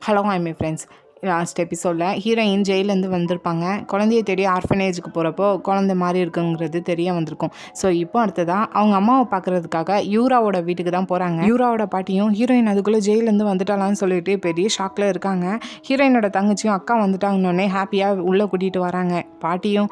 Hello I my friends. Last எபிசோடில் heroine ஜெயிலேருந்து வந்திருப்பாங்க. குழந்தைய தேடி ஆர்ஃபனேஜுக்கு போகிறப்போ குழந்தை மாதிரி இருக்குங்கிறது தெரிய வந்திருக்கும். ஸோ இப்போ அடுத்ததான் அவங்க அம்மாவை பார்க்குறதுக்காக யூராவோட வீட்டுக்கு தான் போகிறாங்க. யூராவோட பாட்டியும் ஹீரோயின் அதுக்குள்ளே ஜெயிலேருந்து வந்துட்டாலான்னு சொல்லிட்டு பெரிய ஷாக்கில் இருக்காங்க. ஹீரோயினோட தங்கச்சியும் அக்கா வந்துட்டாங்கன்னொடனே ஹாப்பியாக உள்ளே கூட்டிகிட்டு வராங்க. பாட்டியும்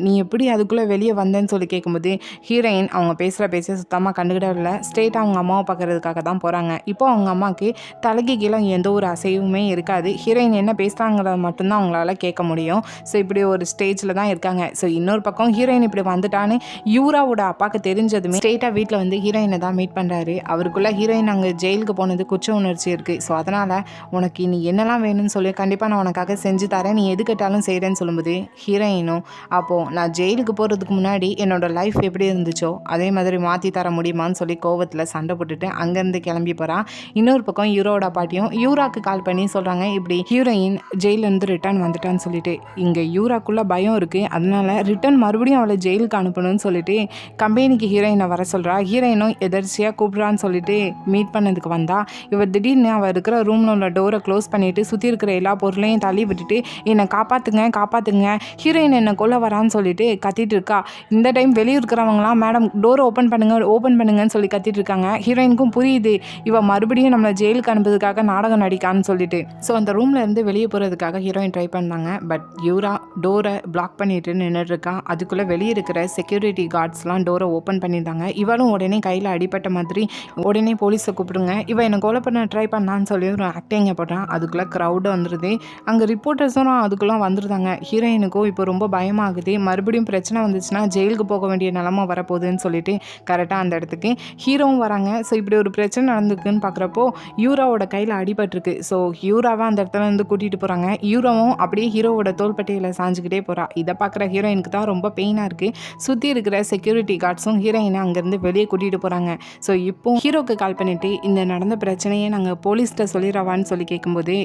நீ எப்படி அதுக்குள்ளே வெளியே வந்தேன்னு சொல்லி கேட்கும்போது ஹீரோயின் அவங்க பேச சுத்தமாக கண்டுக்கிடவில்லை. ஸ்ட்ரெயிட்டாக அவங்க அம்மாவை பார்க்குறதுக்காக தான் போகிறாங்க. இப்போ அவங்க அம்மாவுக்கு தலைக்கு கீழே எந்த ஒரு அசைவுமே இருக்காது. ஹீரோயின் என்ன பேசுகிறாங்கிறத மட்டும்தான் அவங்களால கேட்க முடியும். ஸோ இப்படி ஒரு ஸ்டேஜில் தான் இருக்காங்க. ஸோ இன்னொரு பக்கம் ஹீரோயின் இப்படி வந்துட்டான்னு யூராவோட அப்பாவுக்கு தெரிஞ்சதுமே ஸ்ட்ரெயிட்டாக வீட்டில் வந்து ஹீரோயினை தான் மீட் பண்ணுறாரு. அவருக்குள்ளே ஹீரோயின் அங்கே ஜெயிலுக்கு போனது குற்ற உணர்ச்சி இருக்குது. ஸோ அதனால் உனக்கு நீ என்னெல்லாம் வேணும்னு சொல்லி கண்டிப்பாக நான் உனக்காக செஞ்சு தரேன், நீ எது கேட்டாலும் செய்கிறேன்னு சொல்லும்போது ஹீரோயினும் அப்போது நான் ஜெயிலுக்கு போகிறதுக்கு முன்னாடி என்னோடய லைஃப் எப்படி இருந்துச்சோ அதே மாதிரி மாற்றி தர முடியுமான்னு சொல்லி கோவத்தில் சண்டை போட்டுட்டு அங்கேருந்து கிளம்பி போகிறான். இன்னொரு பக்கம் யூரோட பாட்டியும் யூராக்கு கால் பண்ணி சொல்கிறாங்க, இப்படி ஹீரோயின் ஜெயிலேருந்து ரிட்டர்ன் வந்துட்டான்னு சொல்லிட்டு. இங்கே யூராக்குள்ளே பயம் இருக்குது, அதனால ரிட்டர்ன் மறுபடியும் அவளை ஜெயிலுக்கு அனுப்பணும்னு சொல்லிட்டு கம்பெனிக்கு ஹீரோயினை வர சொல்கிறா. ஹீரோயினும் எதர்ச்சியாக கூப்பிட்றான்னு சொல்லிட்டு மீட் பண்ணதுக்கு வந்தா இவர் திடீர்னு அவள் இருக்கிற ரூமில் உள்ள டோரை க்ளோஸ் பண்ணிவிட்டு சுற்றி இருக்கிற எல்லா பொருளையும் தள்ளி விட்டுட்டு என்னை காப்பாற்றுங்க ஹீரோயின் என்னை கொல்ல வரான்னு சொல்லிட்டு கத்திட்டு இருக்கா. இந்த டைம் வெளியே இருக்கிறவங்களாம் மேடம் டோரை ஓப்பன் பண்ணுங்கன்னு சொல்லி கத்திட்டு இருக்காங்க. ஹீரோயினுக்கும் புரியுது இவ மறுபடியும் நம்மளை ஜெயிலுக்கு அனுப்புறதுக்காக நாடகம் நடிக்கான்னு சொல்லிட்டு. ஸோ அந்த ரூமில் இருந்து வெளியே போகிறதுக்காக ஹீரோயின் ட்ரை பண்ணாங்க. பட் யூரா டோரை பிளாக் பண்ணிட்டு நின்றுட்டுருக்கா. அதுக்குள்ளே வெளியே இருக்கிற செக்யூரிட்டி கார்ட்ஸ்லாம் டோரை ஓப்பன் பண்ணியிருந்தாங்க. இவளும் உடனே கையில் அடிப்பட்ட மாதிரி உடனே போலீஸை கூப்பிடுங்க, இவ என்னை கொலை பண்ண ட்ரை பண்ணான்னு சொல்லி ஒரு ஆக்டிங்கை போட்டான். அதுக்குள்ளே க்ரௌடு வந்துடுது. அங்கே ரிப்போர்ட்டர்ஸும் அதுக்குள்ளே வந்துருந்தாங்க. ஹீரோயினுக்கும் இப்போ ரொம்ப பயமாகுது. மறுபடியும் பிரச்சனை வந்துச்சுன்னா ஜெயிலுக்கு போக வேண்டிய நிலமை வரப்போகுதுன்னு சொல்லிட்டு கரெக்டாக அந்த இடத்துக்கு ஹீரோவும் வராங்க. ஸோ இப்படி ஒரு பிரச்சனை நடந்துக்குன்னு பார்க்குறப்போ யூராவோட கையில் அடிபட்டிருக்கு. ஸோ யூராவை அந்த இடத்துல இருந்து கூட்டிகிட்டு போகிறாங்க. ஹீரோவும் அப்படியே ஹீரோவோட தோள்பட்டையில் சாஞ்சுக்கிட்டே போகிறா. இதை பார்க்குற ஹீரோயினுக்கு தான் ரொம்ப பெயினாக இருக்குது. சுற்றி இருக்கிற செக்யூரிட்டி கார்ட்ஸும் ஹீரோயினை அங்கேருந்து வெளியே கூட்டிகிட்டு போகிறாங்க. ஸோ இப்போ ஹீரோக்கு கால் பண்ணிவிட்டு இந்த நடந்த பிரச்சனையை நாங்கள் போலீஸ்கிட்ட சொல்லிடுறவான்னு சொல்லி கேட்கும்போது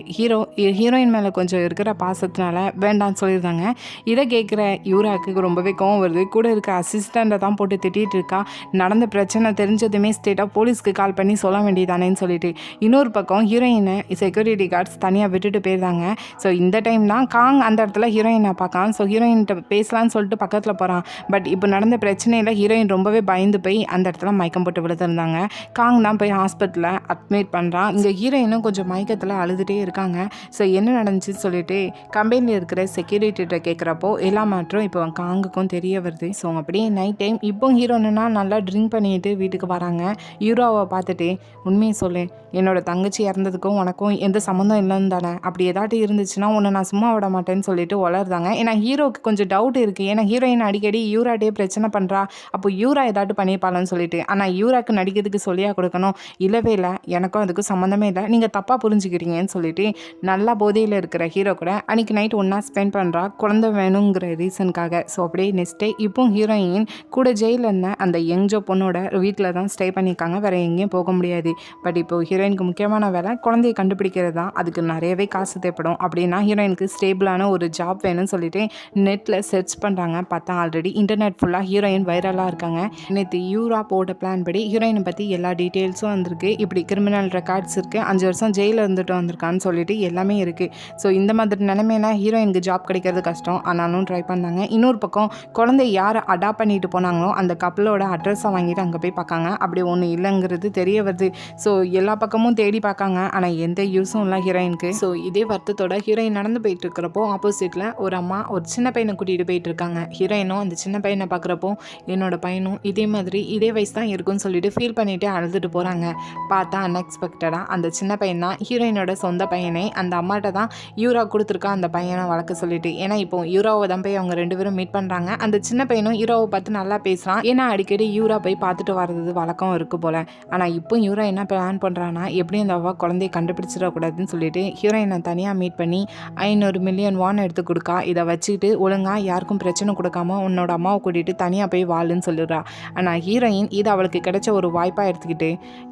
ஹீரோயின் மேலே கொஞ்சம் இருக்கிற பாசத்தினால வேண்டான்னு சொல்லியிருந்தாங்க. இதை கேட்குற யூராக்கு ரொம்பவே கோவம் வருது. கூட இருக்க அசிஸ்டண்ட்டை தான் போட்டு திட்டிகிட்டு இருக்கா. நடந்த பிரச்சனை தெரிஞ்சதுமே ஸ்ட்ரெயிட்டாக போலீஸ்க்கு கால் பண்ணி சொல்ல வேண்டியதானேன்னு சொல்லிட்டு. இன்னொரு பக்கம் ஹீரோயினை செக்யூரிட்டி கார்ட்ஸ் தனியாக விட்டுட்டு போயிருந்தாங்க. ஸோ இந்த டைம் தான் காங் அந்த இடத்துல ஹீரோயினை பார்க்கான். ஸோ ஹீரோயின்கிட்ட பேசலான்னு சொல்லிட்டு பக்கத்தில் போகிறான். பட் இப்போ நடந்த பிரச்சனையில் ஹீரோயின் ரொம்பவே பயந்து போய் அந்த இடத்துல மயக்கம் போட்டு விழுந்திருந்தாங்க. காங் தான் போய் ஹாஸ்பிட்டலில் அட்மிட் பண்ணுறான். இங்கே ஹீரோயினும் கொஞ்சம் மயக்கத்தில் அழுதுகிட்டே இருக்காங்க. ஸோ என்ன நடந்துச்சுன்னு சொல்லிட்டு கம்பெனியில் இருக்கிற செக்யூரிட்டிகிட்ட கேட்குறப்போ எல்லா மாற்றம் இப்போ காங்குக்கும் தெரிய வருது. ஸோ அப்படியே நைட் டைம் இப்போ ஹீரோயினா நல்லா ட்ரிங்க் பண்ணிட்டு வீட்டுக்கு வராங்க. ஹீரோவை பார்த்துட்டு உண்மையை சொல்லு, என்னோட தங்கச்சி இறந்ததுக்கும் உனக்கும் எந்த சம்மந்தம் இல்லைன்னு தானே, அப்படி ஏதாட்டி இருந்துச்சுன்னா உன்னை நான் சும்மா விட மாட்டேன்னு சொல்லிட்டு வளருதாங்க. ஏன்னா ஹீரோக்கு கொஞ்சம் டவுட் இருக்குது. ஏன்னா ஹீரோயின் அடிக்கடி யூராட்டே பிரச்சனை பண்ணுறா, அப்போ யூரா ஏதாட்டு பண்ணியிருப்பாளன்னு சொல்லிட்டு. ஆனால் யூராக்கு நடிக்கிறதுக்கு சொல்லியாக கொடுக்கணும். இல்லவே இல்லை, எனக்கும் அதுக்கும் சம்மந்தமே இல்லை, நீங்கள் தப்பாக புரிஞ்சுக்கிறீங்கன்னு சொல்லிட்டு நல்லா போதையில் இருக்கிற ஹீரோ கூட அன்றைக்கி நைட் ஒன்றா ஸ்பெண்ட் பண்ணுறா, குழந்தை வேணுங்கிற ரீசனுக்காக. ஸோ அப்படியே நெக்ஸ்ட் டே இப்போ ஹீரோயின் கூட ஜெயிலில் இருந்த அந்த யங்ஜோ பொண்ணோட வீட்டில் தான் ஸ்டே பண்ணியிருக்காங்க. வேறு எங்கேயும் போக முடியாது. பட் இப்போ ஹீரோயினுக்கு முக்கியமான வேலை குழந்தையை கண்டுபிடிக்கிறது தான். அதுக்கு நிறையவே காசு தேவைப்படும். அப்படின்னா ஹீரோயினுக்கு ஸ்டேபிளான ஒரு ஜாப் வேணும்னு சொல்லிட்டு நெட்டில் சர்ச் பண்ணுறாங்க. பார்த்தா ஆல்ரெடி இன்டர்நெட் ஃபுல்லாக ஹீரோயின் வைரலாக இருக்காங்க. நேற்று யூரா போட்ட பிளான் படி ஹீரோயினை பற்றி எல்லா டீட்டெயில்ஸும் வந்திருக்கு. இப்படி கிரிமினல் ரெக்கார்ட்ஸ் இருக்குது, 5 வருஷம் ஜெயிலில் இருந்துட்டு வந்திருக்கான்னு சொல்லிட்டு எல்லாமே இருக்குது. ஸோ இந்த மாதிரி நிலைமையில ஹீரோயினுக்கு ஜாப் கிடைக்கிறது கஷ்டம். ஆனாலும் ட்ரை பண்ணாங்க. இன்னொரு பக்கம் குழந்தை யாரை அடாப்ட் பண்ணிட்டு போனாங்களோ அந்த கப்பலோட அட்ரஸை வாங்கிட்டு அங்கே போய் பார்க்காங்க. அப்படி ஒன்று இல்லைங்கிறது தெரிய வருது. ஸோ எல்லா பக்கமும் தேடி பார்க்காங்க. ஆனால் எந்த யூஸும் இல்லை ஹீரோயினுக்கு. ஸோ இதே வருத்தத்தோட ஹீரோயின் நடந்து போயிட்டு இருக்கிறப்போ ஆப்போசிட்டில் ஒரு அம்மா ஒரு சின்ன பையனை கூட்டிகிட்டு போயிட்டு இருக்காங்க. ஹீரோயினும் அந்த சின்ன பையனை பார்க்குறப்போ என்னோட பையனும் இதே வயசு தான் இருக்குன்னு சொல்லிட்டு ஃபீல் பண்ணிட்டு அழுதுட்டு போகிறாங்க. பார்த்தா அன்எக்ஸ்பெக்டடாக அந்த சின்ன பையன் தான் ஹீரோயினோட சொந்த பையனை அந்த அம்மாட்ட தான் யூரா கொடுத்துருக்கா அந்த பையனை வளர்க்க சொல்லிட்டு. ஏன்னா இப்போ யூராவை தான் போய் அவங்க 2 பேரும் மீட் பண்ணுறாங்க. அந்த சின்ன பையனும் யூராவை பார்த்து நல்லா பேசுகிறான். ஏன்னா அடிக்கடி யூரா போய் பார்த்துட்டு வர்றது வழக்கம் இருக்கு போல. ஆனால் இப்போ யூரா என்ன பிளான் பண்ணுறான்னா எப்படி அந்த குழந்தையை கண்டுபிடிச்சிடக்கூடாதுன்னு சொல்லிட்டு ஹீரோயினை தனியாக மீட் பண்ணி 500 மில்லியன் வான் எடுத்து கொடுக்கா. இதை வச்சுக்கிட்டு ஒழுங்காக யாருக்கும் பிரச்சனை கொடுக்காம உன்னோட அம்மாவை கூட்டிகிட்டு தனியாக போய் வாழுன்னு சொல்லிடுறா. ஆனால் ஹீரோயின் இது அவளுக்கு கிடைச்ச ஒரு வாய்ப்பாக எடுத்துக்கிட்டு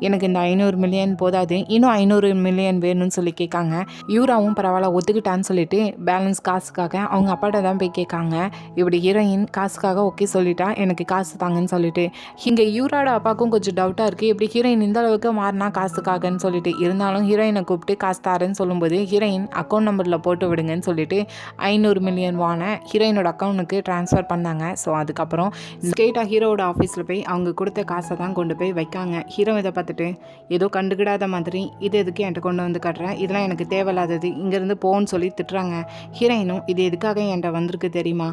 எனக்கு இந்த 500 மில்லியன் போதாது, இன்னும் 500 மில்லியன் வேணும்னு சொல்லி கேட்காங்க. யூராவும் பரவாயில்ல ஒத்துக்கிட்டான்னு சொல்லிட்டு பேலன்ஸ் காசுக்காக அவங்க அப்பாட்ட தான் போய் கேட்காங்க. இப்படி ஹீரோயின் காசுக்காக ஓகே சொல்லிட்டா, எனக்கு காசு தாங்கன்னு சொல்லிட்டு. இங்கே யூராவோட அப்பாவுக்கும் கொஞ்சம் டவுட்டாக இருக்குது, இப்படி ஹீரோயின் இந்த அளவுக்கு மாறினா காசுக்காகன்னு சொல்லிட்டு. இருந்தாலும் ஹீரோயினை கூப்பிட்டு காசு தாரேன்னு சொல்லும்போது ஹீரோயின் அக்கௌண்ட் நம்பரில் போட்டு விடுங்கன்னு சொல்லிட்டு 500 மில்லியன் வானை ஹீரோயினோட அக்கௌண்ட்டுக்கு ட்ரான்ஸ்ஃபர் பண்ணாங்க. ஸோ அதுக்கப்புறம் ஸ்ட்ரெயிட்டாக ஹீரோவோட ஆஃபீஸில் போய் அவங்க கொடுத்த காசை தான் கொண்டு போய் வைக்காங்க. ஹீரோ இதை பார்த்துட்டு ஏதோ கண்டுக்கிடாத மாதிரி இது எதுக்கு என்கிட்ட கொண்டு வந்து கட்டுறேன், இதெல்லாம் எனக்கு தேவையில்லாதது, இங்கேருந்து போன்னு சொல்லி திட்டுறாங்க. ஹீரோயினும் இது எதுக்காக என்கிட்ட வந்திருக்கு தெரியுமா,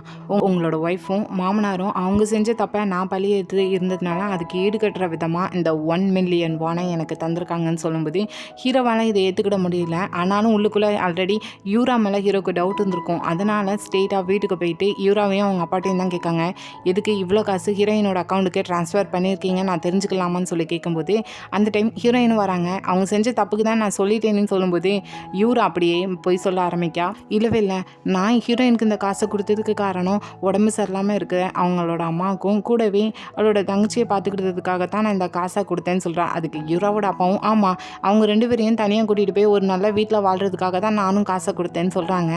உங்களோட ஒய்ஃபும் மாமனாரும் அவங்க செஞ்ச தப்பை நான் பழி எடுத்து இருந்ததுனால அதுக்கு ஈடுகட்டுற விதமாக இந்த 1 மில்லியன் வானை எனக்கு தந்திருக்காங்கன்னு சொல்லும்போது ஹீரோவால் இதை ஏற்றுக்கிட முடியல. ஆனாலும் உள்ளுக்குள்ளே ஆல்ரெடி யூரா மேலே ஹீரோக்கு டவுட் இருந்திருக்கும். அதனால் ஸ்ட்ரெயிட்டாக வீட்டுக்கு போயிட்டு யூராவையும் அவங்க அப்பாட்டையும் தான் கேட்காங்க, எதுக்கு இவ்வளோ காசு ஹீரோயினோட அக்கௌண்ட்டுக்கே ட்ரான்ஸ்ஃபர் பண்ணியிருக்கீங்க, நான் தெரிஞ்சுக்கலாமான்னு சொல்லி கேட்கும்போது அந்த டைம் ஹீரோயினும் வராங்க. அவங்க செஞ்ச தப்புக்கு தான் நான் சொல்லிட்டேன்னு சொல்லும்போது யூரா அப்படியே போய் சொல்ல ஆரம்பிக்கா, இல்லவே இல்லை, நான் ஹீரோயினுக்கு இந்த காசை கொடுத்ததுக்கு காரணம் உடம்பு சரியில்லாமல் இருக்க அவங்களோட அம்மாவுக்கும் கூடவே அவளோட தங்கச்சியை பார்த்துக்கிட்டதுக்காகத்தான் நான் இந்த காசை கொடுத்தேன்னு சொல்கிறேன். அதுக்கு யூராவோட அப்பாவும் ஆமாம், அவங்க 2 பேரையும் தனியாக கூட்டிகிட்டு போய் ஒரு நல்ல வீட்டில் வாழ்கிறதுக்காக தான் நானும் காசை கொடுத்தேன்னு சொல்கிறாங்க.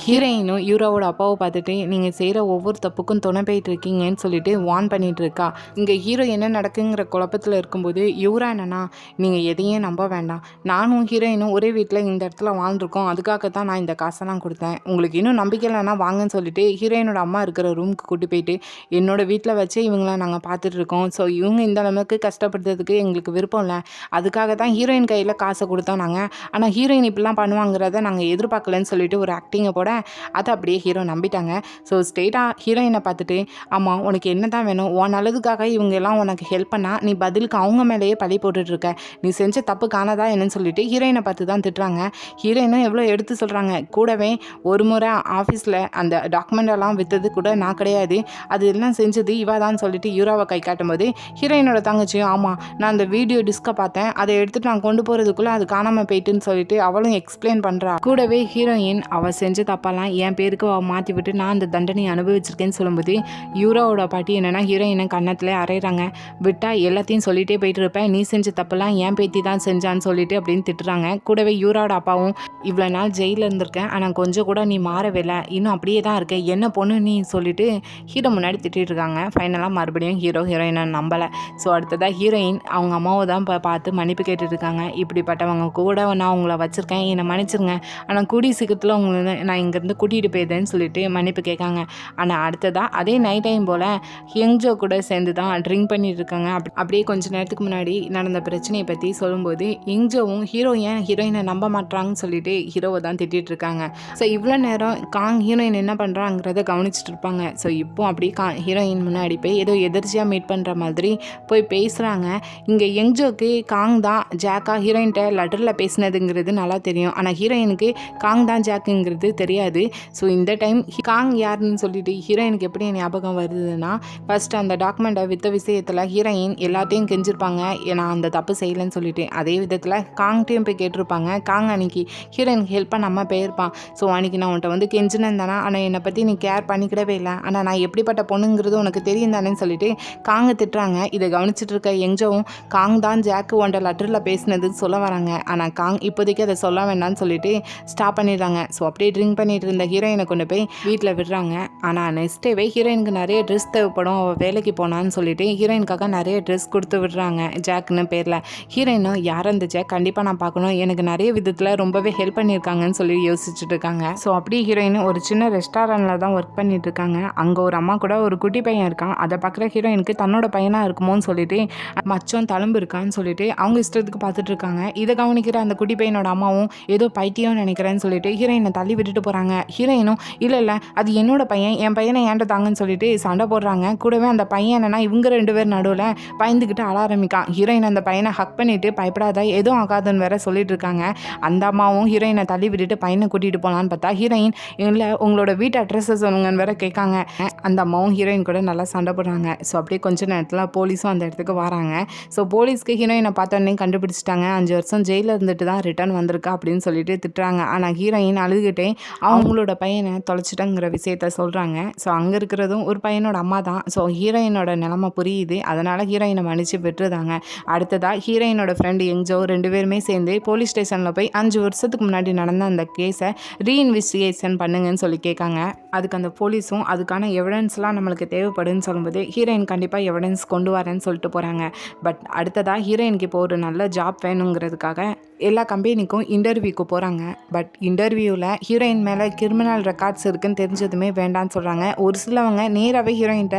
ஹீரோயினும் யூராவோட அப்பாவை பார்த்துட்டு நீங்கள் செய்கிற ஒவ்வொரு தப்புக்கும் துணை போயிட்டு இருக்கீங்கன்னு சொல்லிட்டு வார்ன் பண்ணிட்டு இருக்கா. இங்கே ஹீரோ என்ன நடக்குங்கிற குழப்பத்தில் இருக்கும்போது யூரா என்னன்னா, நீங்கள் எதையும் நம்ப வேண்டாம், நானும் ஹீரோயினும் ஒரே வீட்டில் இந்த இடத்துல வாழ்ந்துருக்கோம், அதுக்காகத்தான் நான் இந்த காசெல்லாம் கொடுத்தேன், உங்களுக்கு இன்னும் நம்பிக்கை இல்லைன்னா வாங்கன்னு சொல்லிட்டு ஹீரோயினோட அம்மா இருக்கிற ரூமுக்கு கூட்டி போயிட்டு என்னோட வீட்டில் வச்சு இவங்கள நாங்கள் பார்த்துட்டு இருக்கோம், ஸோ இவங்க இந்த அளவுக்கு கஷ்டப்படுறதுக்கு எங்களுக்கு விருப்பம் இல்லை, அதுக்காக தான் ஹீரோயின் கையில் காசை கொடுத்தோம் நாங்கள், ஆனால் ஹீரோயின் இப்படிலாம் பண்ணுவாங்கிறத நாங்கள் எதிர்பார்க்கலன்னு சொல்லிட்டு ஒரு ஆக்டிங்கை போட அதை அப்படியே ஹீரோ நம்பிட்டாங்க. ஸோ ஸ்ட்ரெயிட்டாக ஹீரோயினை பார்த்துட்டு ஆமாம் உனக்கு என்ன தான் வேணும், உன் நல்லதுக்காக இவங்க எல்லாம் உனக்கு ஹெல்ப் பண்ணால் நீ பதிலுக்கு அவங்க மேலேயே பழி போட்டுட்ருக்க, நீ செஞ்ச தப்பு காணதா என்னன்னு சொல்லிட்டு ஹீரோயினை பார்த்து தான் திட்டுறாங்க. ஹீரோயினும் எவ்வளோ எடுத்து சொல்கிறாங்க, கூடவே ஒரு முறை ஆஃபீஸில் அந்த டாக்குமெண்ட் எல்லாம் விற்றது கூட நான் கிடையாது, அது எல்லாம் செஞ்சது இவா தான் சொல்லிட்டு யூராவை கை காட்டும்போது ஹீரோயினோட தங்கச்சியும் ஆமாம் நான் அந்த வீடியோ டிஸ்கை பார்த்தேன், அதை எடுத்துகிட்டு நான் கொண்டு போகிறதுக்குள்ளே அது காணாமல் போயிட்டுன்னு சொல்லிட்டு அவளும் எக்ஸ்பிளைன் பண்ணுறா. கூடவே ஹீரோயின் அவள் செஞ்ச தப்பெல்லாம் என் பேருக்கு அவள் மாற்றி விட்டு நான் அந்த தண்டனையை அனுபவிச்சிருக்கேன்னு சொல்லும்போது யூராவோட பாட்டி என்னென்னா ஹீரோயினை கன்னத்தில் அரைகிறாங்க, விட்டா எல்லாத்தையும் சொல்லிகிட்டே போயிட்டு இருப்பேன், நீ செஞ்ச தப்பெல்லாம் என் பேத்தி தான் செஞ்சான்னு சொல்லிட்டு அப்படின்னு திட்டுறாங்க. கூடவே யூராவோட அப்பாவும் இவ்வளோ நாள் ஜெயிலில் இருந்திருக்கேன், ஆனால் கொஞ்சம் கூட நீ மாறவில்லை, இன்னும் அப்படியே தான் இருக்க, என்ன பொண்ணு நீ சொல்லிட்டு ஹீரோ முன்னாடி திட்டிகிட்டு இருக்காங்க. ஃபைனலாக மறுபடியும் ஹீரோயினை நம்பலை. ஸோ அடுத்ததாக ஹீரோயின் அவங்க அம்மாவை தான் பார்த்து மன்னிப்பு கேட்டுட்ருக்காங்க, இப்படிப்பட்டவங்க கூட நான் உங்களை வச்சுருக்கேன், என்னை மன்னிச்சிருங்க, ஆனால் கூடிய சீக்கிரத்தில் உங்களை நான் இங்கேருந்து கூட்டிகிட்டு போயிடுறேன்னு சொல்லிட்டு மன்னிப்பு கேட்காங்க. ஆனால் அடுத்ததாக அதே நைட் டைம் போல் யங்ஜோ கூட சேர்ந்து தான் ட்ரிங்க் பண்ணிட்டு இருக்காங்க. அப்படியே கொஞ்சம் நேரத்துக்கு முன்னாடி நடந்த பிரச்சனையை பற்றி சொல்லும்போது யங்ஜோவும் ஹீரோ ஏன் ஹீரோயினை நம்ப மாட்டாங்கன்னு சொல்லிட்டு ஹீரோவை தான் திட்டிகிட்டு இருக்காங்க. ஸோ இவ்வளோ நேரம் காங் ஹீரோயின் என்ன பண்ணுறாங்கிறத கவனிச்சுட்டு இருப்பாங்க. ஸோ இப்போ அப்படி ஹீரோயின் முன்னாடி போய் ஏதோ எதிர்ச்சியாக மீட் பண்ணுற மாதிரி போய் பேசுகிறாங்க. இங்கே யங்ஜோக்கு காங் தான் ஜாக்கா ஹீரோயின்கிட்ட லெட்டரில் பேசினதுங்கிறது நல்லா தெரியும், ஆனால் ஹீரோயினுக்கு காங் தான் ஜாக்குங்கிறது தெரியாது. ஸோ இந்த டைம் காங் யாருன்னு சொல்லிட்டு ஹீரோயினுக்கு எப்படி ஞாபகம் வருதுன்னா, ஃபஸ்ட்டு அந்த டாக்குமெண்ட்டை விற்ற விஷயத்தில் ஹீரோயின் எல்லாத்தையும் கெஞ்சிருப்பாங்க, நான் அந்த தப்பு செய்யலைன்னு சொல்லிட்டு. அதே விதத்தில் காங்டையும் போய் கேட்டிருப்பாங்க, காங் அன்னைக்கு ஹீரோயினுக்கு ஹெல்ப் பண்ணாமல் போயிருப்பான். ஸோ அன்றைக்கி நான் உன்ட்ட வந்து கெஞ்சினேன் தானே, ஆனால் என்னை பற்றி நீ கேர் பண்ணிக்கிடவே இல்லை, ஆனால் நான் எப்படிப்பட்ட பொண்ணுங்கிறது உனக்கு தெரியும் தானேன்னு சொல்லிட்டு காங்கை திட்டுறாங்க. இதை கவனிச்சுட்டு இருக்க யங்ஜோவும் காங் தான் ஜாக்கு உன்ட்ட லெட்டரில் பேசினதுன்னு சொல்ல வராங்க, ஆனால் காங் இப்போதைக்கு அதை சொல்ல வேண்டாம்னு சொல்லிட்டு ஸ்டாப் பண்ணிடுறாங்க. ஸோ அப்படியே ட்ரிங்க் பண்ணிட்டு இருந்த ஹீரோயினை கொண்டு போய் வீட்டில் விடுறாங்க. ஆனால் நெக்ஸ்ட் டேவே ஹீரோயினுக்கு நிறைய ட்ரெஸ் தேவைப்படும், அவள் வேலைக்கு போனான்னு சொல்லிட்டு ஹீரோயினுக்காக நிறைய ட்ரெஸ் கொடுத்து விடுறாங்க ஜாக்குன்னு பேரில். ஹீரோயினும் யார் அந்த ஜாக், கண்டிப்பாக நான் பார்க்கணும், எனக்கு நிறைய விதத்தில் ரொம்பவே ஹெல்ப் பண்ணியிருக்காங்கன்னு சொல்லி யோசிச்சுட்டு இருக்காங்க. ஸோ அப்படியே ஹீரோயின் ஒரு சின்ன ரெஸ்டாரண்ட்டில் தான் ஒர்க் பண்ணிட்டு இருக்காங்க. அங்கே ஒரு அம்மா கூட ஒரு குட்டி பையன் இருக்கான், அதை பார்க்குற ஹீரோயினுக்கு தன்னோட பையனாக இருக்குமோன்னு சொல்லிட்டு மச்சம் தழும்பு இருக்கான்னு சொல்லிட்டு அவங்க இஷ்டத்துக்கு பார்த்துட்டு இருக்காங்க. இதை கவனிக்கிற அந்த குட்டி பையனோட அம்மாவும் ஏதோ பைத்தியம் நினைக்கிறேன்னு சொல்லிட்டு ஹீரோயினை தள்ளி விட்டுட்டு போகிறாங்க. ஹீரோயினும் இல்லை அது என்னோட பையன், என் பையனை ஏன்ட்ட தாங்கன்னு சொல்லிட்டு சண்டை போடுறாங்க. கூடவே அந்த பையன் என்னன்னா இவங்க 2 பேர் நடுவில் பயந்துக்கிட்டு அழ ஆரம்பிக்கான். ஹீரோயின் அந்த பையனை ஹக் பண்ணிட்டு பயப்படாத எதுவும் ஆகாதுன்னு வேற சொல்லிட்டு இருக்காங்க. அந்த அம்மாவும் ஹீரோயினை தள்ளி விட்டுட்டு பையனை கூட்டிகிட்டு போகலான்னு பார்த்தா ஹீரோயின் இல்லை உங்களோட வீட்டு அட்ரஸை சொல்லுங்கன்னு வேற கேட்காங்க. அந்த அம்மாவும் ஹீரோயின் கூட நல்லா சண்டை போடுறாங்க. ஸோ அப்படியே கொஞ்ச நேரத்தில் போலீஸும் அந்த இடத்துக்கு வராங்க. ஸோ போலீஸ்க்கு ஹீரோயினை பார்த்தோன்னே கண்டுபிடிச்சிட்டாங்க, 5 வருஷம் ஜெயிலில் இருந்துட்டு தான் ரிட்டர்ன் வந்திருக்கா அப்படின்னு சொல்லிட்டு சொல்லிட்டு திட்டுறாங்க. ஆனால் ஹீரோயின் அழுதுகிட்டே அவங்களோட பையனை தொலைச்சிட்டங்கிற விஷயத்த சொல்கிறாங்க. ஸோ அங்கே இருக்கிறதும் ஒரு பையனோட அம்மா தான். ஸோ ஹீரோயினோட நிலமை புரியுது. அதனால் ஹீரோயினை மன்னிச்சு விட்டுருதாங்க. அடுத்ததாக ஹீரோயினோட ஃப்ரெண்டு எங்ஜோ 2 பேருமே சேர்ந்து போலீஸ் ஸ்டேஷனில் போய் 5 வருஷத்துக்கு முன்னாடி நடந்த அந்த கேஸை ரீஇன்வெஸ்டிகேஷன் பண்ணுங்கன்னு சொல்லி கேட்காங்க. அதுக்கு அந்த போலீஸும் அதுக்கான எவிடன்ஸ்லாம் நம்மளுக்கு தேவைப்படுன்னு சொல்லும்போது ஹீரோயின் கண்டிப்பாக எவிடன்ஸ் கொண்டு வரேன்னு சொல்லிட்டு போகிறாங்க. பட் அடுத்ததாக ஹீரோயினுக்கு இப்போ ஒரு நல்ல ஜாப் வேணுங்கிறதுக்காக எல்லா கம்பெனிக்கும் இன்டர்வியூக்கு போகிறாங்க. பட் இன்டர்வியூவில் ஹீரோயின் மேலே கிரிமினல் ரெக்கார்ட்ஸ் இருக்குன்னு தெரிஞ்சதுமே வேண்டான்னு சொல்கிறாங்க. ஒரு சிலவங்க நேராகவே ஹீரோயின்கிட்ட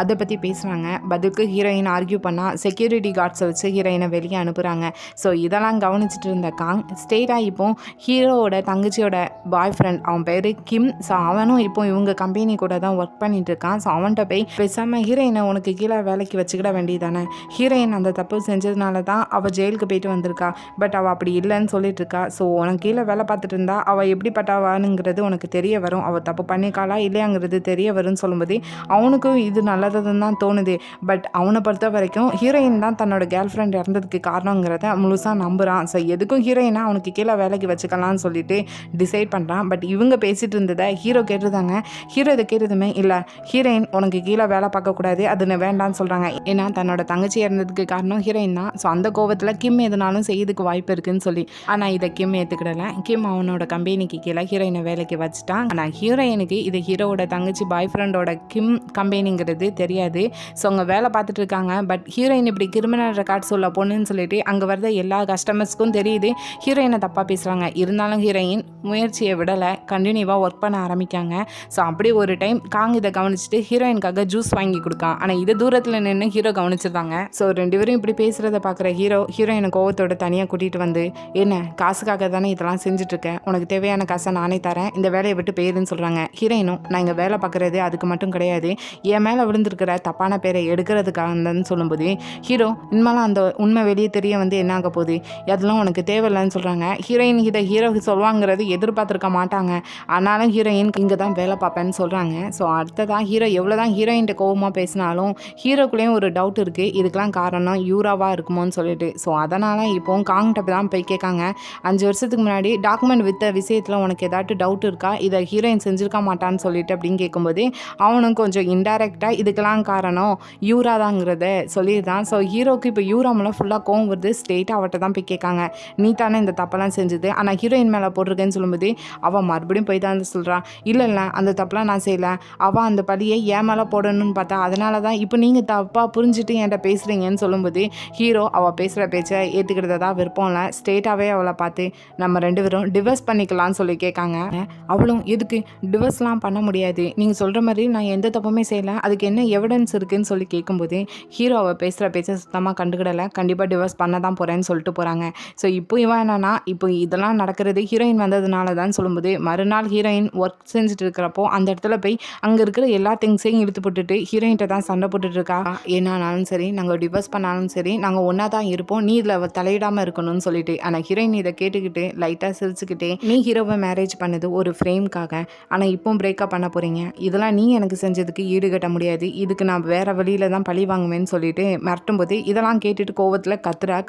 அதை பற்றி பேசுகிறாங்க. பதிலுக்கு ஹீரோயின் ஆர்கியூ பண்ணால் செக்யூரிட்டி கார்ட்ஸை வச்சு ஹீரோயினை வெளியே அனுப்புகிறாங்க. ஸோ இதெல்லாம் கவனிச்சிட்டு இருந்த காங் ஸ்டேட்டாக இப்போ ஹீரோவோட தங்கச்சியோட பாய் ஃப்ரெண்ட், அவன் பேர் கிம். ஸோ அவனும் இப்போ இவங்க கம்பெனி கூட தான் ஒர்க் பண்ணிட்டு இருக்கான். ஸோ அவன்கிட்ட போய் பேசாமல் ஹீரோயினை உனக்கு கீழே வேலைக்கு வச்சுக்கிட வேண்டியதானே, ஹீரோயின் அந்த தப்பு செஞ்சதுனால தான் அவள் ஜெயிலுக்கு போயிட்டு வந்திருக்கா, பட் அவள் அப்படி இல்லைன்னு சொல்லிட்டு இருக்கா. ஸோ உனக்கு கீழே வேலை பார்த்துட்டு இருந்தா அவள் எப்படிப்பட்டவானுங்கிறது உனக்கு தெரிய வரும், அவள் தப்பு பண்ணிக்காளா இல்லையாங்கிறது தெரிய வரும்னு சொல்லும்போது அவனுக்கும் இது நல்லதுன்னு தான் தோணுது. பட் அவனை பொறுத்த வரைக்கும் ஹீரோயின் தான் தன்னோட கேர்ள் ஃப்ரெண்ட் இறந்ததுக்கு காரணங்கிறத முழுசாக நம்புகிறான். ஸோ எதுக்கும் ஹீரோயினா அவனுக்கு கீழே வேலைக்கு வச்சுக்கலாம்னு சொல்லிட்டு டிசைட் பண்ணுறான். பட் இவங்க பேசிகிட்டு இருந்ததை ஹீரோ கேட்டுருந்தாங்க. ஹீரோ இதை கேட்டதுமே இல்லை, ஹீரோயின் உனக்கு கீழே வேலை பார்க்கக்கூடாது, அது வேண்டான்னு சொல்கிறாங்க. ஏன்னா தன்னோட தங்கச்சி இறந்ததுக்கு காரணம் ஹீரோயின் தான். ஸோ அந்த கோவத்தில் கிம் எதுனாலும் செய்யறதுக்கு வாய்ப்பு இருக்குன்னு சொல்லி, ஆனால் இதை கிம் ஏற்றுக்கிடலை. கிம் அவனோட கம்பெனிக்கு கீழே ஹீரோயினை வேலைக்கு வச்சுட்டான். ஆனால் ஹீரோயினுக்கு இது ஹீரோவோட தங்கச்சி பாய் ஃப்ரெண்டோட கிம் கம்பெனிங்கிறது தெரியாது. ஸோ அவங்க வேலை பார்த்துட்டு இருக்காங்க. பட் ஹீரோயின் இப்படி கிரிமினல் ரெக்கார்ட்ஸ் உள்ள பொண்ணுன்னு சொல்லிட்டு அங்கே வரத எல்லா கஸ்டமர்ஸ்க்கும் தெரியுது ஹீரோயினை தப்பாக பேசுகிறாங்க. இருந்தாலும் ஹீரோயின் முயற்சியை விடலை, கண்டினியூவாக ஒர்க் பண்ண ஆரம்பிக்காங்க. ஸோ அப்படி ஒரு டைம் காங் இதை கவனிச்சுட்டு ஹீரோயினுக்காக ஜூஸ் வாங்கி கொடுக்கான். ஆனால் இது தூரத்தில் நின்று ஹீரோ கவனிச்சிருந்தாங்க. ஸோ 2 பேரும் இப்படி பேசுகிறத பார்க்குற ஹீரோயினை கோவத்தோட தனியாக கூட்டிகிட்டு வந்து, என்ன காசுக்காக தானே இதெல்லாம் செஞ்சுட்ருக்கேன், உனக்கு தேவையான காசை நானே தரேன், இந்த வேலையை விட்டு போயிருன்னு சொல்கிறாங்க. ஹீரோயினும் நான் இங்கே வேலை பார்க்குறது அதுக்கு மட்டும் கிடையாது, என் மேலே விழுந்திருக்கிற தப்பான பேரை எடுக்கிறதுக்காகன்னு சொல்லும்போது ஹீரோ இனிமேலாம் அந்த உண்மை வெளியே தெரிய வந்து என்ன ஆக போகுது, அதெல்லாம் உனக்கு தேவையில்லைன்னு சொல்கிறாங்க. ஹீரோயின் இதை ஹீரோக்கு சொல்லுவாங்கிறது எதிர்பார்த்துருக்க மாட்டாங்க. ஆனாலும் ஹீரோயின் இங்கே தான் வேலை பார்ப்பேன்னு சொல்கிறாங்க. ஸோ அடுத்ததான் ஹீரோ எவ்வளோ தான் ஹீரோயின்ட்ட கோவமாக பேசினாலும் ஹீரோக்குள்ளேயும் ஒரு டவுட் இருக்குது, இதுக்கெலாம் காரணம் யூராவாக இருக்குமோன்னு சொல்லிட்டு. ஸோ அதனால் இப்போ காங்கிட்ட தான் போய் கேட்காங்க, 5 வருஷத்துக்கு முன்னாடி டாக்குமெண்ட் வித்த விஷயத்தில் உனக்கு ஏதாட்டு டவுட் இருக்கா, இதை ஹீரோயின் செஞ்சுருக்க மாட்டான்னு சொல்லிட்டு அப்படின்னு கேட்கும்போது அவனும் கொஞ்சம் இன்டைரக்டாக இதுக்கெல்லாம் காரணம் யூரா தாங்கிறத சொல்லியிருந்தான். ஸோ ஹீரோக்கு இப்போ யூரா மேலே ஃபுல்லாக கோவம் வருது. ஸ்ட்ரெயிட்டாக அவட்ட தான் போய் கேட்காங்க, நீ தானே இந்த தப்பெல்லாம் செஞ்சுது, ஆனால் ஹீரோயின் மேலே போட்டிருக்கேன்னு சொல்லும்போது அவள் மறுபடியும் போய் தான் சொல்கிறான், இல்லை அந்த தப்பெல்லாம் நான் செய்யலை, அவள் அந்த பழியை ஏன் மேலே போடணும்னு பார்த்தா அதனால தான் இப்போ நீங்கள் தப்பாக புரிஞ்சுட்டு என்கிட்ட பேசுகிறீங்கன்னு சொல்லும்போது ஹீரோ அவள் பேசுகிற பேச்சை ஏற்றுக்கிறத தான் விருப்பம் இல்லை. ஸ்ட்ரெயிட்டாகவே அவளை பார்த்து நம்ம 2 பேரும் டிவர்ஸ் பண்ணிக்கலாம்னு சொல்லி கேட்காங்க. அவளும் எதுக்கு டிவர்ஸ்லாம் பண்ண முடியாது, நீங்கள் சொல்கிற மாதிரி நான் எந்த தப்புமே செய்யலை, அதுக்கு என்ன எவிடன்ஸ் இருக்குதுன்னு சொல்லி கேட்கும்போது ஹீரோ அவள் பேசுகிற பேச்சை சுத்தமாக கண்டுக்கிடலை, கண்டிப்பாக டிவர்ஸ் பண்ண தான் போகிறேன்னு சொல்லிட்டு போகிறாங்க. ஸோ இப்போ இவன் என்னன்னா இப்போ இதெல்லாம் நடக்கிறது ஹீரோயின் வந்ததுனால தான் சொல்லும்போது மறுநாள் ஹீரோயின் ஒர்க் செஞ்சுட்டு இருக்கிறப்போ அந்த இடத்துல போய் அங்கே இருக்கிற எல்லா திங்ஸையும் இழுத்து போட்டுட்டு ஹீரோயின்ட்ட தான் சண்டை போட்டுட்டு இருக்கா. என்னானாலும் சரி, நாங்கள் டிவர்ஸ் பண்ணாலும் சரி, நாங்கள் ஒன்றா தான் இருப்போம், நீ இதில் தலையிடாமல் இருக்கணும்னு சொல்லிட்டு. ஆனால் ஹீரோயின் இதை கேட்டுக்கிட்டு லைட்டாக சிரிச்சுக்கிட்டே, நீ ஹீரோவை மேரேஜ் பண்ணது ஒரு ஃப்ரேம்காக, ஆனால் இப்போ பிரேக்கப் பண்ண போகிறீங்க, இதெல்லாம் நீ எனக்கு செஞ்சதுக்கு ஈடுகட்ட முடியாது, இதுக்கு நான் வேறு வழியில் தான் பழி வாங்குவேன்னு சொல்லிட்டு மிரட்டும் போது இதெல்லாம் கேட்டுட்டு கோவத்தில்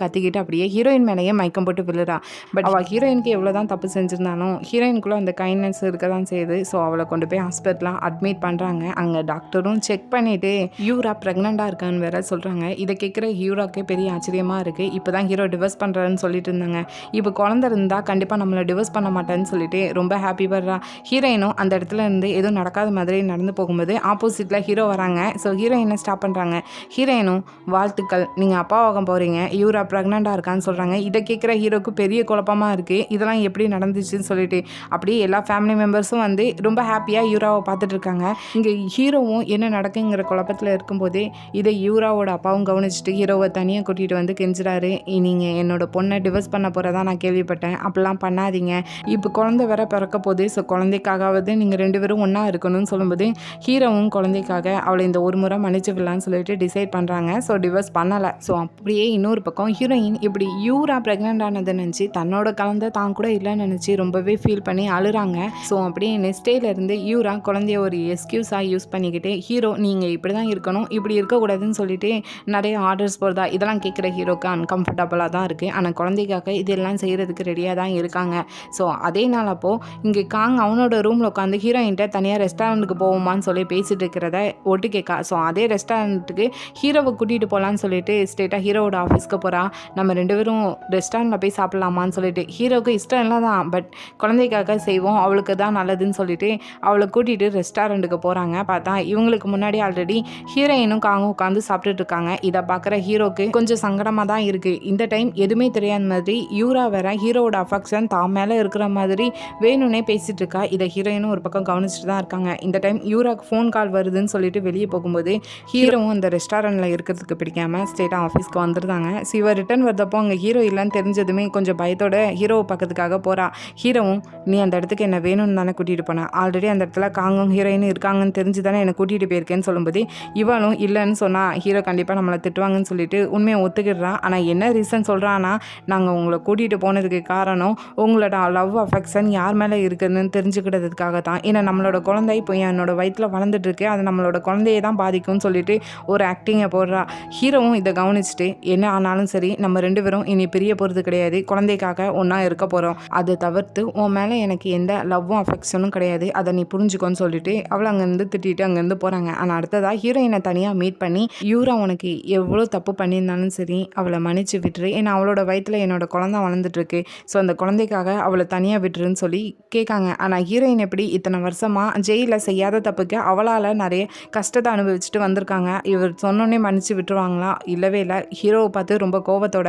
கத்திக்கிட்டு அப்படியே ஹீரோயின் மேலேயே மயக்கம் போட்டு விழுறா. பட் அவள் ஹீரோயினுக்கு எவ்வளோ தான் தப்பு செஞ்சிருந்தாலும் ஹீரோயினுக்குள்ளே அந்த கைண்ட்னஸ் இருக்க தான் செய்யுது. ஸோ அவளை கொண்டு போய் ஹாஸ்பிட்டலாம் அட்மிட் பண்ணுறாங்க. அங்கே டாக்டரும் செக் பண்ணிவிட்டு யூரா ப்ரெக்னெண்ட்டாக இருக்கான்னு வேற சொல்கிறாங்க. இதை கேட்குற ஹீரோக்கே பெரிய ஆச்சரியமாக இருக்குது. இப்போ தான் ஹீரோ டிவர்ஸ் பண்ணுறாருன்னு சொல்லிட்டு இருந்தாங்க, இப்போ குழந்தை இருந்தால் கண்டிப்பாக நம்மளை டிவர்ஸ் பண்ண மாட்டேன்னு சொல்லிட்டு ரொம்ப ஹாப்பி படுறா. ஹீரோயினும் அந்த இடத்துல இருந்து எதுவும் நடக்காத மாதிரி நடந்து போகும்போது ஆப்போசிட்டில் ஹீரோ வராங்க. ஸோ ஹீரோயினை ஸ்டாப் பண்ணுறாங்க. ஹீரோயினும் வாழ்த்துக்கள், நீங்கள் அப்பாவாக போகிறீங்க, யூரா ப்ரெக்னெண்ட்டாக இருக்கான்னு சொல்கிறாங்க. இதை கேட்குற ஹீரோக்கு பெரிய குழப்பமாக இருக்குது, இதெல்லாம் எப்படி நடந்துச்சுன்னு சொல்லிட்டு. அப்படியே எல்லா ஃபேமிலி மெம்பர்ஸும் வந்து ரொம்ப ஹாப்பியாக யூராவை பார்த்துட்டு இருக்காங்க. இங்கே ஹீரோவும் என்ன நடக்குங்கிற குழப்பத்தில் இருக்கும்போதே இதை யூராவோட அப்பாவும் கவனிச்சுட்டு ஹீரோவை தனியாக கூட்டிகிட்டு வந்து கெஞ்சுறாரு, நீங்கள் என்னோட பொண்ணை டிவர்ஸ் பண்ண போகிறதா நான் கேள்விப்பட்டேன், அப்படிலாம் பண்ணாதீங்க, இப்போ குழந்தை வேற பிறக்க போகுது, ஸோ குழந்தைக்காகவது நீங்கள் 2 பேரும் ஒன்றா இருக்கணும்னு சொல்லும்போது ஹீரோவும் குழந்தைக்காக அவளை இந்த ஒரு முறை மன்னிச்சு விடலான்னு சொல்லிட்டு டிசைட் பண்ணுறாங்க. ஸோ டிவர்ஸ் பண்ணலை. ஸோ அப்படியே இன்னொரு பக்கம் ஹீரோயின் இப்படி யூரா ப்ரெக்னென்ட் ஆனதை நினச்சி தன்னோட கலந்த தான் கூட இல்லைன்னு நினச்சி ரொம்பவே ஃபீல் பண்ணி அழுறாங்க. ஸோ அப்படியே நெக்ஸ்ட் டேலேருந்து யூரா குழந்தைய ஒரு எக்ஸ்கியூஸாக யூஸ் பண்ணிக்கிட்டே ஹீரோ நீங்கள் இப்படி தான் இருக்கணும், இப்படி இருக்கக்கூடாதுன்னு சொல்லிட்டு நிறைய ஆர்டர்ஸ் போகிறதா இதெல்லாம் கேட்குற ஹீரோக்கு அன்கம்ஃபர்டபுளாக தான் இருக்குது. ஆனால் குழந்தை குழந்தைக்காக இதெல்லாம் செய்கிறதுக்கு ரெடியாக தான் இருக்காங்க. ஸோ அதே நாள் அப்போது இங்கே காங் அவனோட ரூமில் உட்காந்து ஹீரோயின்ட்ட தனியாக ரெஸ்டாரண்ட்டுக்கு போவோமான்னு சொல்லி பேசிகிட்டு இருக்கிறத ஒட்டு கேட்கா. ஸோ அதே ரெஸ்டாரண்ட்டுக்கு ஹீரோவை கூட்டிகிட்டு போகலான்னு சொல்லிட்டு ஸ்ட்ரெயிட்டாக ஹீரோவோட ஆஃபீஸ்க்கு போகிறா. நம்ம 2 பேரும் ரெஸ்டாரண்ட்டில் போய் சாப்பிட்லாமான்னு சொல்லிட்டு ஹீரோவுக்கு இஷ்டம் இல்லை தான், பட் குழந்தைக்காக செய்வோம், அவளுக்கு தான் நல்லதுன்னு சொல்லிட்டு அவளை கூட்டிகிட்டு ரெஸ்டாரண்ட்டுக்கு போகிறாங்க. பார்த்தா இவங்களுக்கு முன்னாடி ஆல்ரெடி ஹீரோயினும் காங்கும் உட்காந்து சாப்பிட்டுட்டு இருக்காங்க. இதை பார்க்குற ஹீரோக்கு கொஞ்சம் சங்கடமாக தான் இருக்குது. இந்த டைம் எதுவுமே தெரியாத மாதிரி யூரா வேற ஹீரோவோட அஃபெக்ஷன் தான் மேலே இருக்கிற மாதிரி வேணும்னே பேசிகிட்டு இருக்கா. இதை ஹீரோயினும் ஒரு பக்கம் கவனிச்சுட்டு தான் இருக்காங்க. இந்த டைம் யூராக்கு ஃபோன் கால் வருதுன்னு சொல்லிட்டு வெளியே போகும்போது ஹீரோவும் அந்த ரெஸ்டாரண்ட்டில் இருக்கிறதுக்கு பிடிக்காமல் ஸ்ட்ரெயிட்டாக ஆஃபீஸ்க்கு வந்துருந்தாங்க. சிவ ரிட்டன் வரதப்போ அங்கே ஹீரோ இல்லைன்னு தெரிஞ்சதுமே கொஞ்சம் பயத்தோட ஹீரோவை பக்கத்துக்காக போகிறா. ஹீரோவும் நீ அந்த இடத்துக்கு என்ன வேணும்னு தானே கூட்டிகிட்டு போனேன், ஆல்ரெடி அந்த இடத்துல காங்கும் ஹீரோயினும் இருக்காங்கன்னு தெரிஞ்சு தானே என்னை கூட்டிகிட்டு போயிருக்கேன்னு சொல்லும்போது இவளும் இல்லைன்னு சொன்னால் ஹீரோ கண்டிப்பாக நம்மளை திட்டுவாங்கன்னு சொல்லிட்டு உண்மையை ஒத்துக்கிடுறான். ஆனால் என்ன ரீசன் சொல்கிறான்னா, நாங்கள் உங்களை கூட்டிகிட்டு போனதுக்கு காரணம் உங்களோட லவ் அஃபெக்ஷன் யார் மேலே இருக்குதுன்னு தெரிஞ்சுக்கிட்டதுக்காக தான். ஏன்னா நம்மளோட குழந்தை இப்போ என்னோட வயிற்றில் வளர்ந்துட்டு இருக்கு, அது நம்மளோட குழந்தையை தான் பாதிக்கும்னு சொல்லிட்டு ஒரு ஆக்டிங்கை போடுறா. ஹீரோவும் இதை கவனிச்சுட்டு என்ன ஆனாலும் சரி நம்ம 2 பேரும் இனி பிரிய போகிறது கிடையாது, குழந்தைக்காக ஒன்றா இருக்க போகிறோம், அதை தவிர்த்து உன் மேலே எனக்கு எந்த லவ்வும் அஃபெக்ஷனும் கிடையாது, அதை நீ புரிஞ்சுக்கோன்னு சொல்லிட்டு அவளை அங்கேருந்து திட்டிட்டு அங்கேருந்து போகிறாங்க. ஆனால் அடுத்ததாக ஹீரோயினை தனியாக மீட் பண்ணி யூரா உனக்கு எவ்வளோ தப்பு பண்ணியிருந்தாலும் சரி அவளை மன்னிச்சு விட்டுரு, ஏன்னா அவளோட வயிற்றில் என்னோட குழந்தை வளர்ந்துட்டுருக்கு, ஸோ அந்த குழந்தைக்காக அவளை தனியாக விட்டுருன்னு சொல்லி கேட்காங்க. ஆனால் ஹீரோயின் எப்படி இத்தனை வருஷமாக ஜெயிலில் செய்யாத தப்புக்கு அவளால் நிறைய கஷ்டத்தை அனுபவிச்சுட்டு வந்திருக்காங்க, இவர் சொன்னோன்னே மன்னிச்சு விட்டுருவாங்களா? இல்லவே இல்லை. ஹீரோவை பார்த்து ரொம்ப கோபத்தோட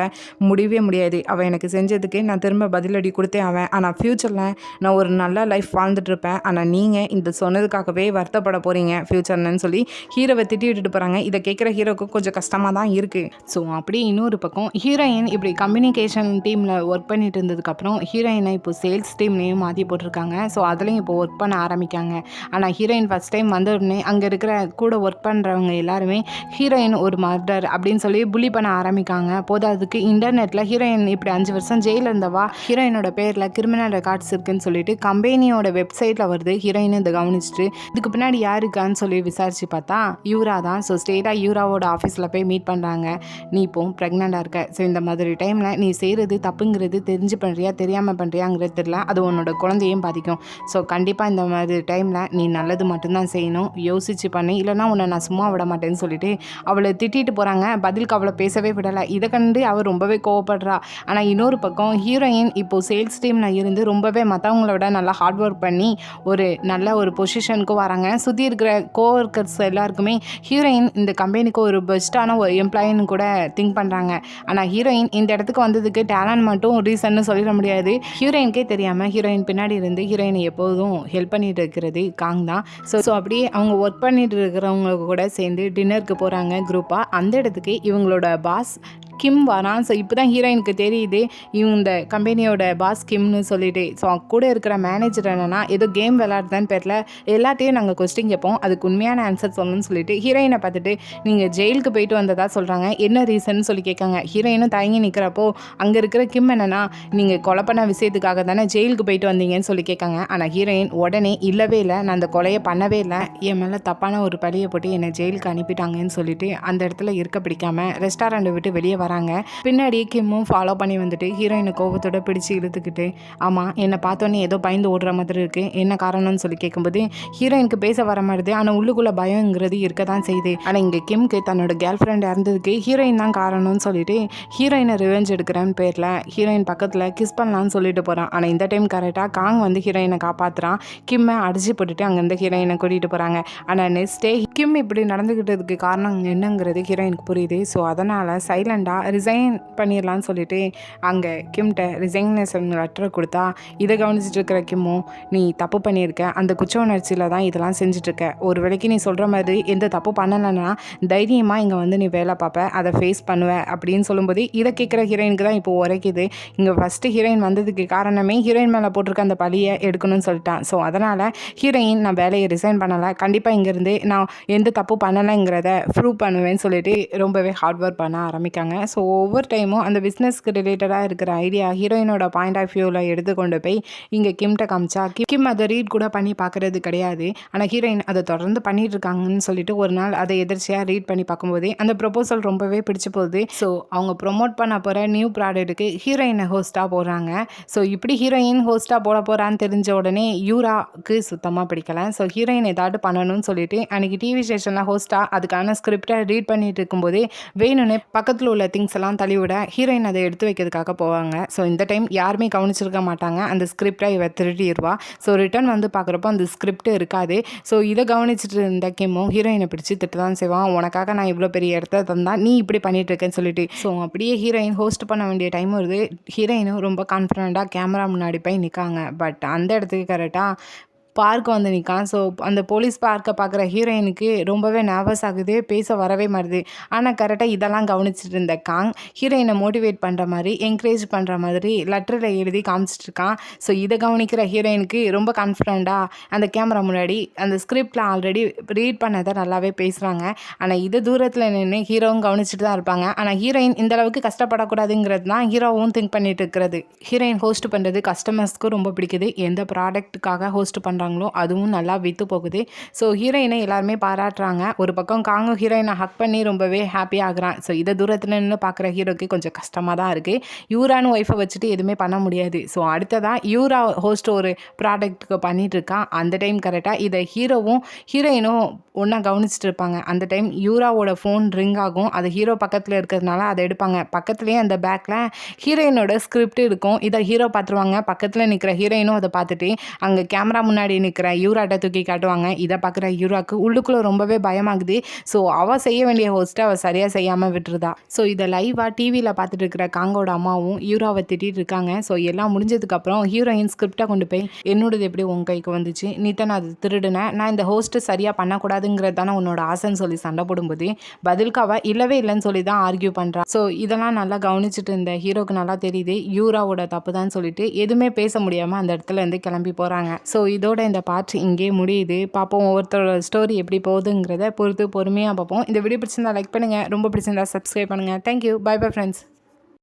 முடியவே முடியாது, அவள் எனக்கு செஞ்சதுக்கு நான் திரும்ப பதிலடி கொடுத்தே ஆவேன், ஆனால் ஃப்யூச்சரில் நான் ஒரு நல்ல லைஃப் வாழ்ந்துட்டுருப்பேன், ஆனால் நீங்கள் இந்த சொன்னதுக்காகவே வருத்தப்பட போகிறீங்க ஃப்யூச்சர்னு சொல்லி ஹீரோவை திட்டி விட்டுட்டு போகிறாங்க. இதை கேட்குற ஹீரோக்கு கொஞ்சம் கஷ்டமாக தான் இருக்குது. ஸோ அப்படி இன்னொரு பக்கம் ஹீரோயின் இப்படி கம்யூனிகேஷன் டீமில் ஒர்க் பண்ணிட்டு இருந்ததுக்கப்புறம் ஹீரோயினை இப்போ சேல்ஸ் டீம்லேயும் மாற்றி போட்டிருக்காங்க. ஸோ அதுலேயும் இப்போ ஒர்க் பண்ண ஆரம்பிக்காங்க. ஆனால் ஹீரோயின் ஃபஸ்ட் டைம் வந்த உடனே அங்கே இருக்கிற கூட ஒர்க் பண்ணுறவங்க எல்லாருமே ஹீரோயின் ஒரு மர்டர் அப்படின்னு சொல்லி புள்ளி பண்ண ஆரம்பிக்காங்க. போதாதுக்கு இன்டர்நெட்டில் ஹீரோயின் இப்படி 5 வருஷம் ஜெயிலில் இருந்தவா ஹீரோயினோட பேரில் கிரிமினல் ரெக்கார்ட்ஸ் இருக்குன்னு சொல்லிட்டு கம்பெனியோட வெப்சைட்டில் வருது. ஹீரோயின் இதை கவனிச்சுட்டு இதுக்கு பின்னாடி யாருக்கான்னு சொல்லி விசாரிச்சு பார்த்தா யூரா தான். ஸோ ஸ்ட்ரெயிட்டாக யூராவோட ஆஃபீஸில் போய் மீட் பண்ணுறாங்க. நீ இப்போ ப்ரெக்னெண்ட்டாக இருக்க, ஸோ இந்த மாதிரி டைமில் நீ செய்கிறது தப்புங்கிறது தெரிஞ்சு பண்ணுறியா தெரியாமல் பண்ணுறியாங்கிறது தெரியல, அது உன்னோட குழந்தையும் பாதிக்கும், ஸோ கண்டிப்பாக இந்த மாதிரி டைமில் நீ நல்லது மட்டும்தான் செய்யணும், யோசிச்சு பண்ணி, இல்லைனா உன்னை நான் சும்மா விட மாட்டேன்னு சொல்லிட்டு அவளை திட்டிட்டு போகிறாங்க. பதிலுக்கு அவளை பேசவே விடலை. இதை கண்டு அவள் ரொம்பவே கோவப்படுறா. ஆனால் இன்னொரு பக்கம் ஹீரோயின் இப்போது சேல்ஸ் டீமில் இருந்து ரொம்பவே மற்றவங்களோட நல்லா ஹார்ட் ஒர்க் பண்ணி ஒரு நல்ல ஒரு பொசிஷனுக்கு வராங்க. சுற்றி இருக்கிற கோவர்க்கர்ஸ் எல்லாருக்குமே ஹீரோயின் இந்த கம்பெனிக்கு ஒரு பெஸ்ட்டான ஒரு எம்ப்ளாயின்னு கூட திங்க் பண்ணுறாங்க. ஆனால் ஹீரோயின் இந்த இடத்துக்கு வந்ததுக்கு டேலண்ட் மட்டும் ரீசன்னு சொல்லிட முடியாது. ஹீரோயினுக்கே தெரியாமல் ஹீரோயின் பின்னாடி இருந்து ஹீரோயினை எப்போதும் ஹெல்ப் பண்ணிட்டு இருக்கிறது காங் தான். ஸோ அப்படியே அவங்க ஒர்க் பண்ணிட்டு இருக்கிறவங்க கூட சேர்ந்து டின்னருக்கு போகிறாங்க குரூப்பாக. அந்த இடத்துக்கு இவங்களோட பாஸ் கிம் வரான். ஸோ இப்போ தான் ஹீரோயினுக்கு தெரியுது இந்த கம்பெனியோட பாஸ் கிம்னு சொல்லிட்டு. ஸோ கூட இருக்கிற மேனேஜர் என்னென்னா ஏதோ கேம் விளையாடுதான்னு பேரில் எல்லாத்தையும் நாங்கள் கொஸ்டின் கேட்போம், அதுக்கு உண்மையான ஆன்சர் சொல்லணும்னு சொல்லிட்டு ஹீரோயினை பார்த்துட்டு நீங்கள் ஜெயிலுக்கு போயிட்டு வந்ததா சொல்கிறாங்க, என்ன ரீசன் சொல்லி கேட்காங்க. ஹீரோயினும் தயங்கி நிற்கிறப்போ அங்கே இருக்கிற கிம் என்னென்னா நீங்கள் கொலை பண்ண விஷயத்துக்காக தானே ஜெயிலுக்கு போயிட்டு வந்தீங்கன்னு சொல்லி கேட்காங்க. ஆனால் ஹீரோயின் உடனே இல்லவே இல்லை, நான் அந்த கொலையை பண்ணவே இல்லை, என் மேலே தப்பான ஒரு பழியை போட்டு என்னை ஜெயிலுக்கு அனுப்பிட்டாங்கன்னு சொல்லிட்டு அந்த இடத்துல இருக்க பிடிக்காமல் ரெஸ்டாரண்ட்டை விட்டு வெளியே வராங்க. பின்னாடி கிம்மும் ஃபாலோ பண்ணி வந்துட்டு ஹீரோயினை கோபத்தோட பிடிச்சி இழுத்துக்கிட்டு ஆமாம் என்னை பார்த்தோன்னே ஏதோ பயந்து ஓடுற மாதிரி இருக்குது, என்ன காரணம்னு சொல்லி கேட்கும்போது ஹீரோயினுக்கு பேச வர மாட்டுது. ஆனால் உள்ளுக்குள்ளே பயங்கிறது இருக்க தான் செய்யுது. ஆனால் இங்கே கிம்க்கு தன்னோட கேர்ள் ஃப்ரெண்ட் இறந்ததுக்கு ஹீரோயின் தான் காரணம்னு சொல்லிட்டு ஹீரோயினை ரிவெஞ்ச் எடுக்கிறேன்னு பேரில் ஹீரோயின் பக்கத்தில் கிஸ் பண்ணலான்னு சொல்லிட்டு போகிறான். ஆனால் இந்த டைம் கரெக்டாக காங் வந்து ஹீரோயினை காப்பாற்றுறான். கிம்மை அடிச்சு போட்டுட்டு அங்கேருந்து ஹீரோயினை கூட்டிகிட்டு போகிறாங்க. ஆனால் நெக்ஸ்ட் டே கிம் இப்படி நடந்துக்கிட்டதுக்கு காரணம் என்னங்கிறது ஹீரோயினுக்கு புரியுது. ஸோ அதனால் சைலண்டாக ரிசைன் பண்ணிடலான்னு சொல்லிட்டு அங்கே கிம்கிட்ட ரிசைனேஷன் லெட்டரை கொடுத்தா இதை கவனிச்சுட்டு இருக்கிற கிம்மும் நீ தப்பு பண்ணியிருக்க, அந்த குற்ற உணர்ச்சியில் தான் இதெல்லாம் செஞ்சுட்ருக்க, ஒரு வேளைக்கு நீ சொல்கிற மாதிரி எந்த தப்பு பண்ணலைன்னா தைரியமாக இங்கே வந்து நீ வேலை பார்ப்ப, அதை ஃபேஸ் பண்ணுவேன் அப்படின்னு சொல்லும்போது இதை கேட்குற ஹீரோயினுக்கு தான் இப்போ உரைக்குது. இங்கே ஃபஸ்ட்டு ஹீரோயின் வந்ததுக்கு காரணமே ஹீரோயின் மேலே போட்டிருக்க அந்த பழியை எடுக்கணும்னு சொல்லிட்டான். ஸோ அதனால் ஹீரோயின் நான் வேலையை ரிசைன் பண்ணலை, கண்டிப்பாக இங்கேருந்து நான் எந்த தப்பு பண்ணலைங்கிறத ப்ரூவ் பண்ணுவேன்னு சொல்லிட்டு ரொம்பவே ஹார்ட் ஒர்க் பண்ண ஆரம்பிக்காங்க. ஸோ ஒவ்வொரு டைமும் அந்த பிஸ்னஸ்க்கு ரிலேட்டடாக இருக்கிற ஐடியா ஹீரோயினோட பாயிண்ட் ஆஃப் வியூவில் எடுத்துக்கொண்டு போய் இங்கே கிம்கிட்ட காமிச்சா கிம் அதை ரீட் கூட பண்ணி பார்க்குறது கிடையாது. ஆனால் ஹீரோயின் அதை தொடர்ந்து பண்ணிட்டு இருக்காங்கன்னு சொல்லிட்டு ஒரு நாள் அதை எதிர்ச்சியாக ரீட் பண்ணி பார்க்கும்போதே அந்த ப்ரொபோசல் ரொம்பவே பிடிச்சி போகுது. ஸோ அவங்க ப்ரொமோட் பண்ண போகிற நியூ ப்ராடக்ட்டுக்கு ஹீரோயினை ஹோஸ்ட்டாக போடுறாங்க. ஸோ இப்படி ஹீரோயின் ஹோஸ்ட்டாக போட போகிறான்னு தெரிஞ்ச உடனே யூராக்கு சுத்தமாக பிடிக்கல. ஸோ ஹீரோயின் ஏதாவது பண்ணணும்னு சொல்லிட்டு அன்றைக்கி டிவி ஸ்டேஷனில் ஹோஸ்ட்டாக அதுக்கான ஸ்கிரிப்டை ரீட் பண்ணிட்டு இருக்கும்போதே வேணும்னே பக்கத்தில் உள்ள திங்ஸ் எல்லாம் தள்ளிவிட ஹீரோயின் அதை எடுத்து வைக்கிறதுக்காக போவாங்க. ஸோ இந்த டைம் யாருமே கவனிச்சிருக்க மாட்டாங்க. அந்த ஸ்கிரிப்டை இவ திருடிடுவா. ஸோ ரிட்டர்ன் வந்து பார்க்குறப்போ அந்த ஸ்கிரிப்ட் இருக்காது. ஸோ இதை கவனிச்சுட்டு இருந்த கிம்மும் ஹீரோயினை பிடிச்சி திட்டு தான் செய்வான். உனக்காக நான் இவ்வளோ பெரிய இடத்த தந்தா நீ இப்படி பண்ணிட்டு இருக்கேன்னு சொல்லிட்டு. ஸோ அப்படியே ஹீரோயின் ஹோஸ்ட் பண்ண வேண்டிய டைம் வருது. ஹீரோயினும் ரொம்ப கான்ஃபிடண்ட்டாக கேமரா முன்னாடி போய் நிற்காங்க. பட் அந்த இடத்துக்கு கரெக்டாக பார்க் வந்து நிற்கான். ஸோ அந்த போலீஸ் பார்க்கை பார்க்குற ஹீரோயினுக்கு ரொம்பவே நர்வஸ் ஆகுது. பேச வரவே மாறுது. ஆனால் கரெக்டாக இதெல்லாம் கவனிச்சிட்டு இருந்த காங் ஹீரோயினை மோட்டிவேட் பண்ணுற மாதிரி என்கரேஜ் பண்ணுற மாதிரி லெட்டரில் எழுதி காமிச்சிட்டு இருக்கான். ஸோ இதை கவனிக்கிற ஹீரோயினுக்கு ரொம்ப கான்ஃபிடண்ட்டாக அந்த கேமரா முன்னாடி அந்த ஸ்கிரிப்டில் ஆல்ரெடி ரீட் பண்ணதை நல்லாவே பேசுகிறாங்க. ஆனால் இது தூரத்தில் நின்று ஹீரோவும் கவனிச்சுட்டு தான் இருப்பாங்க. ஆனால் ஹீரோயின் இந்தளவுக்கு கஷ்டப்படக்கூடாதுங்கிறது தான் ஹீரோவும் திங்க் பண்ணிட்டு இருக்கிறது. ஹீரோயின் ஹோஸ்ட் பண்ணுறது கஸ்டமர்ஸ்க்கு ரொம்ப பிடிக்குது. எந்த ப்ராடக்ட்டுக்காக ஹோஸ்ட் பண்ணுறாங்க அதுவும் நல்லா விற்று போகுது. ஸோ ஹீரோயினை எல்லாருமே பாராட்டுறாங்க. ஒரு பக்கம் காங்கும் ஹீரோயினை ஹக் பண்ணி ரொம்பவே ஹாப்பி ஆகுறான். ஸோ இதை தூரத்தில் நின்று பார்க்குற ஹீரோக்கு கொஞ்சம் கஷ்டமாக தான் இருக்குது. யூரான்னு ஒய்ஃபை வச்சுட்டு எதுவுமே பண்ண முடியாது. ஸோ அடுத்ததான் யூரா ஹோஸ்ட் ஒரு ப்ராடக்ட்டுக்கு பண்ணிட்டு இருக்கான். அந்த டைம் கரெக்டாக இதை ஹீரோவும் ஹீரோயினும் ஒன்றா கவனிச்சுட்டு இருப்பாங்க. அந்த டைம் யூராவோட ஃபோன் ரிங் ஆகும். அது ஹீரோ பக்கத்தில் இருக்கிறதுனால அதை எடுப்பாங்க. பக்கத்துலேயே அந்த பேக்கில் ஹீரோயினோட ஸ்கிரிப்ட் இருக்கும். இதை ஹீரோ பார்த்துருவாங்க. பக்கத்தில் நிற்கிற ஹீரோயினும் அதை பார்த்துட்டு அங்கே கேமரா முன்னாடி நிற்கிற யூராட்ட தூக்கி காட்டுவாங்க. இதை பார்க்குற யூராக்கு உள்ளுக்குள்ளே ரொம்பவே பயமாகுது. ஸோ அவள் செய்ய வேண்டிய ஹோஸ்ட்டை அவள் சரியாக செய்யாமல் விட்டுருதா. ஸோ இதை லைவாக டிவியில் பார்த்துட்டு இருக்கிற காங்கோட அம்மாவும் யூராவை திட்டிகிட்டு இருக்காங்க. ஸோ எல்லாம் முடிஞ்சதுக்கப்புறம் ஹீரோயின் ஸ்கிரிப்டை கொண்டு போய் என்னோடது எப்படி உன் கைக்கு வந்துச்சு, நீ தான் அது திருடுனேன், நான் இந்த ஹோஸ்ட்டு சரியாக பண்ணக்கூடாதுங்கிறது தானே உன்னோட ஆசைன்னு சொல்லி சண்டை போடும்போது பதிலுக்கு அவள் இல்லவே இல்லைன்னு சொல்லி தான் ஆர்கியூ பண்ணுறான். ஸோ இதெல்லாம் நல்லா கவனிச்சுட்டு இருந்த ஹீரோக்கு நல்லா தெரியுது யூராவோட தப்பு தான் சொல்லிட்டு எதுவுமே பேச முடியாமல் அந்த இடத்துல இருந்து கிளம்பி போகிறாங்க. ஸோ இதோட இந்த பார்ட் இங்கே முடியுது. பார்ப்போம் ஒவ்வொருத்தரோட ஸ்டோரி எப்படி போகுதுங்கிறத பொறுத்து பொறுமையாக பார்ப்போம். இந்த வீடியோ பிடிச்சிருந்தா லைக் பண்ணுங்கள். ரொம்ப பிடிச்சிருந்தா சப்ஸ்கிரைப் பண்ணுங்கள். தேங்க்யூ. Bye bye friends.